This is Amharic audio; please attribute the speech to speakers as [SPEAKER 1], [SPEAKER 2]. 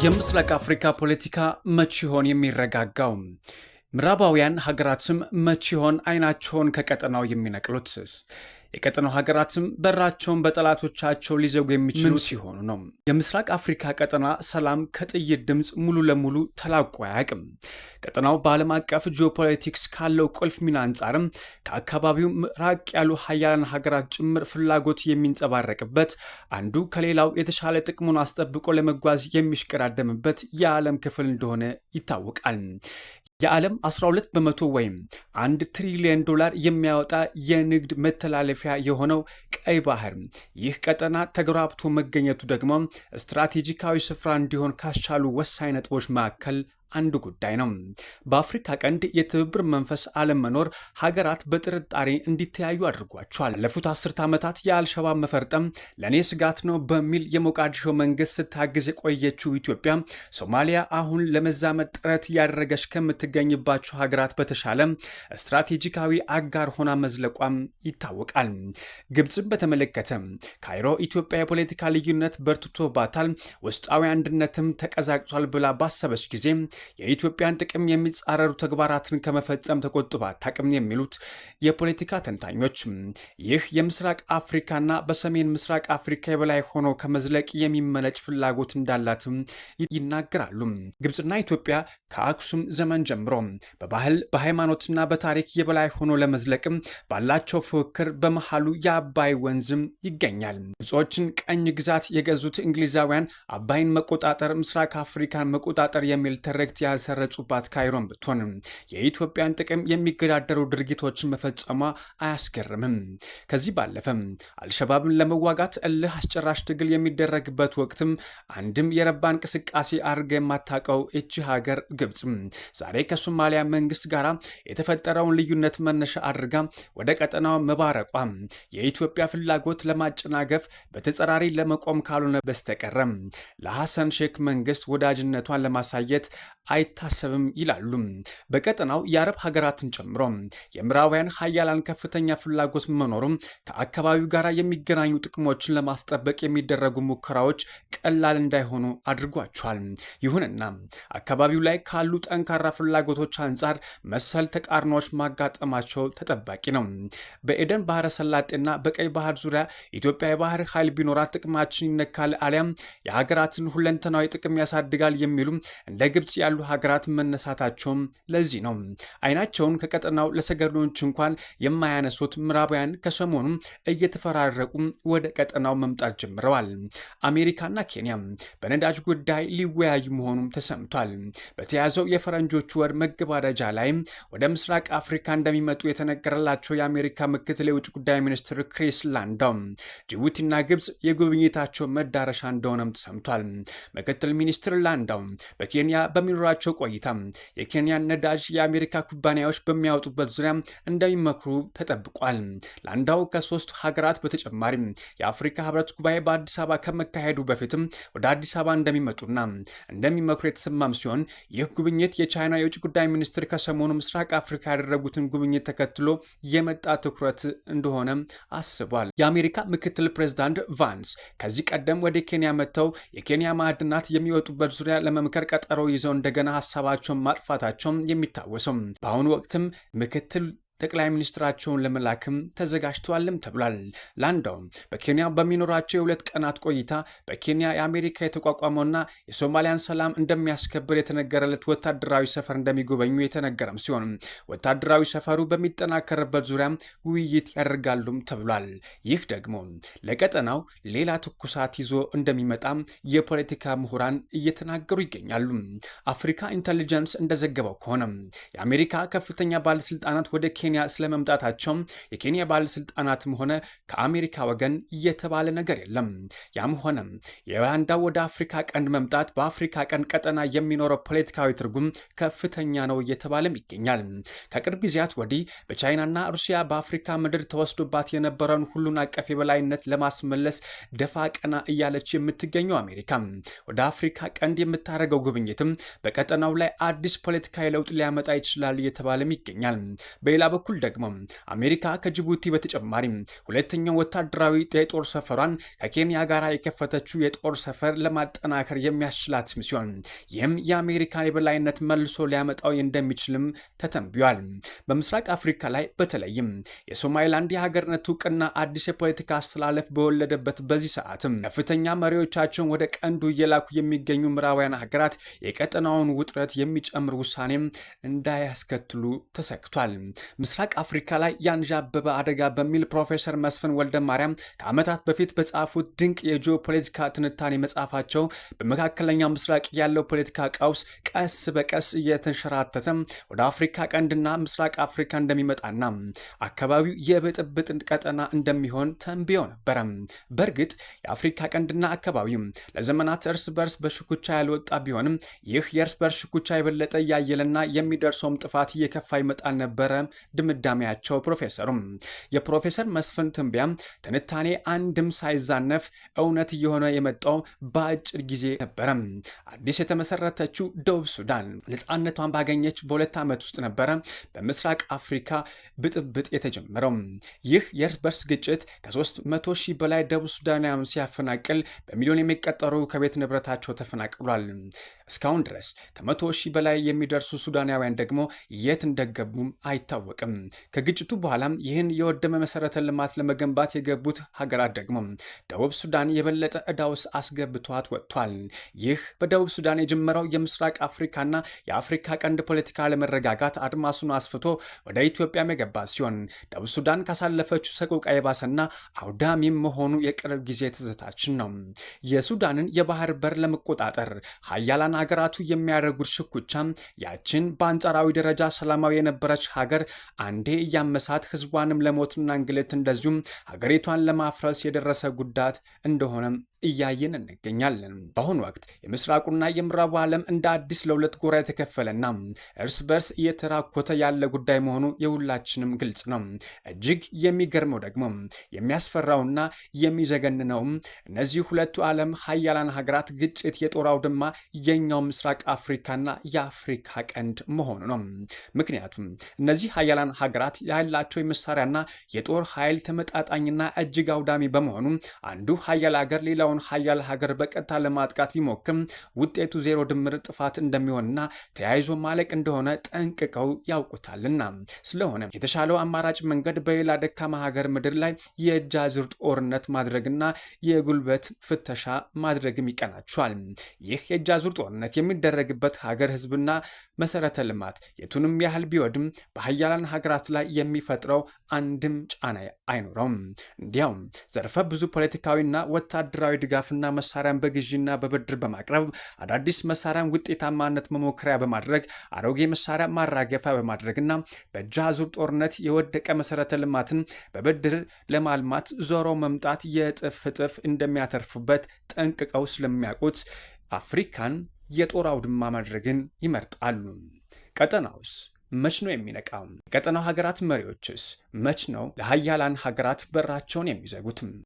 [SPEAKER 1] የምስራቅ አፍሪካ ፖለቲካ መቼ ይሆን የሚረጋጋው? ምዕራባውያን ሀገራትም መቼ ይሆን አይናቸውን ከቀጠናው የሚነቅሉት? የቀጠናው ሀገራትም በራቸውን በጠላቶቻቸው ሊዘጉ የሚችሉ ሲሆኑ ነው። የምስራቅ አፍሪካ ቀጠና ሰላም ከጥይት ድምፅ ሙሉ ለሙሉ ተላቆ አያውቅም። ቀጠናው በዓለም አቀፍ ጂኦፖለቲክስ ካለው ቁልፍ ሚና አንጻርም ከአካባቢው ራቅ ያሉ ሀያላን ሀገራት ጭምር ፍላጎት የሚንጸባረቅበት፣ አንዱ ከሌላው የተሻለ ጥቅሙን አስጠብቆ ለመጓዝ የሚሽቀዳደምበት የዓለም ክፍል እንደሆነ ይታወቃል። የዓለም 12 በመቶ ወይም $1 ትሪሊዮን የሚያወጣ የንግድ መተላለፊያ የሆነው ቀይ ባህር፣ ይህ ቀጠና ተግባብቶ መገኘቱ ደግሞ ስትራቴጂካዊ ስፍራ እንዲሆን ካስቻሉ ወሳኝ ነጥቦች መካከል አንዱ ጉዳይ ነው። በአፍሪካ ቀንድ የትብብር መንፈስ አለመኖር ሀገራት በጥርጣሬ እንዲተያዩ አድርጓቸዋል። ባለፉት 10 ዓመታት የአልሸባብ መፈርጠም ለእኔ ስጋት ነው በሚል የሞቃዲሾ መንግስት ስታግዝ የቆየችው ኢትዮጵያ ሶማሊያ አሁን ለመዛመድ ጥረት እያደረገች ከምትገኝባቸው ሀገራት በተሻለ ስትራቴጂካዊ አጋር ሆና መዝለቋም ይታወቃል። ግብፅን በተመለከተ ካይሮ ኢትዮጵያ የፖለቲካ ልዩነት በርትቶባታል፣ ውስጣዊ አንድነትም ተቀዛቅቷል ብላ ባሰበች ጊዜ የኢትዮጵያን ጥቅም የሚጻረሩ ተግባራትን ከመፈጸም ተቆጥባ አታውቅም የሚሉት የፖለቲካ ተንታኞች ይህ የምስራቅ አፍሪካና በሰሜን ምስራቅ አፍሪካ የበላይ ሆኖ ከመዝለቅ የሚመነጭ ፍላጎት እንዳላትም ይናገራሉ። ግብፅና ኢትዮጵያ ከአክሱም ዘመን ጀምሮ በባህል በሃይማኖትና በታሪክ የበላይ ሆኖ ለመዝለቅም ባላቸው ፉክክር በመሃሉ የአባይ ወንዝም ይገኛል። ግብጾችን ቀኝ ግዛት የገዙት እንግሊዛውያን አባይን መቆጣጠር ምስራቅ አፍሪካን መቆጣጠር የሚል ተረክት ያሰረጹባት ካይሮን ብትሆን የኢትዮጵያን ጥቅም የሚገዳደሩ ድርጊቶችን መፈጸሟ አያስገርምም። ከዚህ ባለፈም አልሸባብን ለመዋጋት እልህ አስጨራሽ ትግል የሚደረግበት ወቅትም አንድም የረባ እንቅስቃሴ አድርጋ የማታውቀው እቺ ሀገር ግብፅ ዛሬ ከሶማሊያ መንግስት ጋር የተፈጠረውን ልዩነት መነሻ አድርጋ ወደ ቀጠናው መባረቋ የኢትዮጵያ ፍላጎት ለማጨናገፍ በተጸራሪ ለመቆም ካልሆነ በስተቀር ለሐሰን ሼክ መንግስት ወዳጅነቷን ለማሳየት አይታሰብም ይላሉ። በቀጠናው የአረብ ሀገራትን ጨምሮ የምዕራባውያን ሀያላን ከፍተኛ ፍላጎት መኖሩም ከአካባቢው ጋር የሚገናኙ ጥቅሞችን ለማስጠበቅ የሚደረጉ ሙከራዎች ቀላል እንዳይሆኑ አድርጓቸዋል። ይሁንና አካባቢው ላይ ካሉ ጠንካራ ፍላጎቶች አንጻር መሰል ተቃርኖዎች ማጋጠማቸው ተጠባቂ ነው። በኤደን ባህረ ሰላጤና በቀይ ባህር ዙሪያ ኢትዮጵያ የባህር ኃይል ቢኖራት ጥቅማችን ይነካል አሊያም የሀገራትን ሁለንተናዊ ጥቅም ያሳድጋል የሚሉ እንደ ግብፅ ያሉ ሀገራት መነሳታቸውም ለዚህ ነው። አይናቸውን ከቀጠናው ለሰገዶች እንኳን የማያነሱት ምዕራባውያን ከሰሞኑ እየተፈራረቁ ወደ ቀጠናው መምጣት ጀምረዋል። አሜሪካና ኬንያ በነዳጅ ጉዳይ ሊወያዩ መሆኑም ተሰምቷል። በተያዘው የፈረንጆቹ ወር መገባደጃ ላይ ወደ ምስራቅ አፍሪካ እንደሚመጡ የተነገረላቸው የአሜሪካ ምክትል የውጭ ጉዳይ ሚኒስትር ክሪስ ላንዳው ጅቡቲና ግብፅ የጉብኝታቸው መዳረሻ እንደሆነም ተሰምቷል። ምክትል ሚኒስትር ላንዳው በኬንያ በሚኖራቸው ቆይታ የኬንያን ነዳጅ የአሜሪካ ኩባንያዎች በሚያወጡበት ዙሪያ እንደሚመክሩ ተጠብቋል። ላንዳው ከ3 ሀገራት በተጨማሪ የአፍሪካ ህብረት ጉባኤ በአዲስ አበባ ከመካሄዱ በፊትም ወደ አዲስ አበባ እንደሚመጡና እንደሚመክሩ የተሰማም ሲሆን ይህ ጉብኝት የቻይና የውጭ ጉዳይ ሚኒስትር ከሰሞኑ ምስራቅ አፍሪካ ያደረጉትን ጉብኝት ተከትሎ የመጣ ትኩረት እንደሆነ አስቧል። የአሜሪካ ምክትል ፕሬዝዳንት ቫንስ ከዚህ ቀደም ወደ ኬንያ መጥተው የኬንያ ማዕድናት የሚወጡበት ዙሪያ ለመምከር ቀጠሮ ይዘው እንደገና ሀሳባቸውን ማጥፋታቸውን የሚታወሰው በአሁኑ ወቅትም ምክትል ጠቅላይ ሚኒስትራቸውን ለመላክም ተዘጋጅተዋልም ተብሏል። ላንዳው በኬንያ በሚኖራቸው የ2 ቀናት ቆይታ በኬንያ የአሜሪካ የተቋቋመውና የሶማሊያን ሰላም እንደሚያስከብር የተነገረለት ወታደራዊ ሰፈር እንደሚጎበኙ የተነገረም ሲሆን ወታደራዊ ሰፈሩ በሚጠናከርበት ዙሪያ ውይይት ያደርጋሉም ተብሏል። ይህ ደግሞ ለቀጠናው ሌላ ትኩሳት ይዞ እንደሚመጣ የፖለቲካ ምሁራን እየተናገሩ ይገኛሉ። አፍሪካ ኢንተሊጀንስ እንደዘገበው ከሆነ የአሜሪካ ከፍተኛ ባለስልጣናት ወደ ኬንያ ስለመምጣታቸው የኬንያ ባለስልጣናትም ሆነ ከአሜሪካ ወገን የተባለ ነገር የለም። ያም ሆነ የሩዋንዳው ወደ አፍሪካ ቀንድ መምጣት በአፍሪካ ቀንድ ቀጠና የሚኖረው ፖለቲካዊ ትርጉም ከፍተኛ ነው እየተባለም ይገኛል። ከቅርብ ጊዜያት ወዲህ በቻይናና ሩሲያ በአፍሪካ ምድር ተወስዶባት የነበረውን ሁሉን አቀፍ የበላይነት ለማስመለስ ደፋ ቀና እያለች የምትገኘው አሜሪካ ወደ አፍሪካ ቀንድ የምታደርገው ጉብኝትም በቀጠናው ላይ አዲስ ፖለቲካዊ ለውጥ ሊያመጣ ይችላል እየተባለም ይገኛል። በሌላ በኩል ደግሞ አሜሪካ ከጅቡቲ በተጨማሪ ሁለተኛው ወታደራዊ የጦር ሰፈሯን ከኬንያ ጋር የከፈተችው የጦር ሰፈር ለማጠናከር የሚያስችላት ሲሆን ይህም የአሜሪካን የበላይነት መልሶ ሊያመጣው እንደሚችልም ተተንብዮአል። በምስራቅ አፍሪካ ላይ በተለይም የሶማሊላንድ የሀገርነት እውቅና አዲስ የፖለቲካ አስተላለፍ በወለደበት በዚህ ሰዓትም ከፍተኛ መሪዎቻቸውን ወደ ቀንዱ እየላኩ የሚገኙ ምዕራባውያን ሀገራት የቀጠናውን ውጥረት የሚጨምር ውሳኔም እንዳያስከትሉ ተሰክቷል። ምስራቅ አፍሪካ ላይ ያንዣበበ አደጋ በሚል ፕሮፌሰር መስፍን ወልደ ማርያም ከዓመታት በፊት በጻፉት ድንቅ የጂኦፖለቲካ ትንታኔ መጽሐፋቸው በመካከለኛው ምስራቅ ያለው ፖለቲካ ቀውስ ቀስ በቀስ እየተንሸራተተ ወደ አፍሪካ ቀንድና ምስራቅ አፍሪካ እንደሚመጣና አካባቢው የብጥብጥ ቀጠና እንደሚሆን ተንብዮ ነበረ። በእርግጥ የአፍሪካ ቀንድና አካባቢው ለዘመናት እርስ በርስ በሽኩቻ ያልወጣ ቢሆንም ይህ የእርስ በርስ ሽኩቻ የበለጠ እያየለና የሚደርሰውም ጥፋት እየከፋ ይመጣል ነበረ ድምዳሜያቸው። ፕሮፌሰሩም የፕሮፌሰር መስፍን ትንበያ ትንታኔ አንድም ሳይዛነፍ እውነት እየሆነ የመጣው በአጭር ጊዜ ነበረ። አዲስ የተመሰረተችው ደቡብ ሱዳን ነፃነቷን ባገኘች በ2 ዓመት ውስጥ ነበረ በምስራቅ አፍሪካ ብጥብጥ የተጀመረው። ይህ የእርስ በርስ ግጭት ከ300 ሺህ በላይ ደቡብ ሱዳናውያን ሲያፈናቅል በሚሊዮን የሚቆጠሩ ከቤት ንብረታቸው ተፈናቅሏል። እስካሁን ድረስ ከ100 ሺህ በላይ የሚደርሱ ሱዳናውያን ደግሞ የት እንደገቡ አይታወቅም። ከግጭቱ በኋላም ይህን የወደመ መሰረተ ልማት ለመገንባት የገቡት ሀገራት ደግሞ ደቡብ ሱዳን የበለጠ ዕዳ ውስጥ አስገብቷት ወጥቷል። ይህ በደቡብ ሱዳን የጀመረው የምስራቅ አፍሪካና የአፍሪካ ቀንድ ፖለቲካ ለመረጋጋት አድማሱን አስፍቶ ወደ ኢትዮጵያም የገባ ሲሆን ደቡብ ሱዳን ካሳለፈችው ሰቆቃ የባሰና አውዳሚም መሆኑ የቅርብ ጊዜ ትዝታችን ነው። የሱዳንን የባህር በር ለመቆጣጠር ሀያላን ሀገራቱ የሚያደርጉት ሽኩቻ ያችን በአንጻራዊ ደረጃ ሰላማዊ የነበረች ሀገር አንዴ እያመሳት ህዝቧንም ለሞትና እንግልት እንደዚሁም ሀገሪቷን ለማፍረስ የደረሰ ጉዳት እንደሆነም እያየን እንገኛለን። በአሁኑ ወቅት የምስራቁና የምዕራቡ ዓለም እንደ አዲስ ለሁለት ጎራ የተከፈለና እርስ በርስ እየተራኮተ ያለ ጉዳይ መሆኑ የሁላችንም ግልጽ ነው። እጅግ የሚገርመው ደግሞ የሚያስፈራውና የሚዘገንነው እነዚህ ሁለቱ ዓለም ሀያላን ሀገራት ግጭት የጦር አውድማ የኛው ምስራቅ አፍሪካና የአፍሪካ ቀንድ መሆኑ ነው። ምክንያቱም እነዚህ ሀያላን ሀገራት ያላቸው የመሳሪያና የጦር ኃይል ተመጣጣኝና እጅግ አውዳሚ በመሆኑ አንዱ ሀያል ሀገር ሌላውን ሀያል ሀገር በቀጥታ ለማጥቃት ቢሞክም ውጤቱ ዜሮ ድምር ጥፋት እንደሚሆንና ተያይዞ ማለቅ እንደሆነ ጠንቅቀው ያውቁታልና ስለሆነ የተሻለው አማራጭ መንገድ በሌላ ደካማ ሀገር ምድር ላይ የእጅ አዙር ጦርነት ማድረግና የጉልበት ፍተሻ ማድረግም ይቀናቸዋል። ይህ የእጅ አዙር ጦርነት የሚደረግበት ሀገር ህዝብና መሰረተ ልማት የቱንም ያህል ቢወድም በሀያላን ሀገራት ላይ የሚፈጥረው አንድም ጫና አይኖረውም። እንዲያውም ዘርፈ ብዙ ፖለቲካዊና ወታደራዊ ድጋፍና መሳሪያን በግዢና በብድር በማቅረብ አዳዲስ መሳሪያን ውጤታማነት መሞከሪያ በማድረግ አሮጌ መሳሪያ ማራገፊያ በማድረግና በእጅ አዙር ጦርነት የወደቀ መሰረተ ልማትን በብድር ለማልማት ዞሮ መምጣት የእጥፍ እጥፍ እንደሚያተርፉበት ጠንቅቀው ስለሚያውቁት አፍሪካን የጦር አውድማ ማድረግን ይመርጣሉ። ቀጠናውስ መች ነው የሚነቃው? የቀጠናው ሀገራት መሪዎችስ መች ነው ለሀያላን ሀገራት በራቸውን የሚዘጉትም?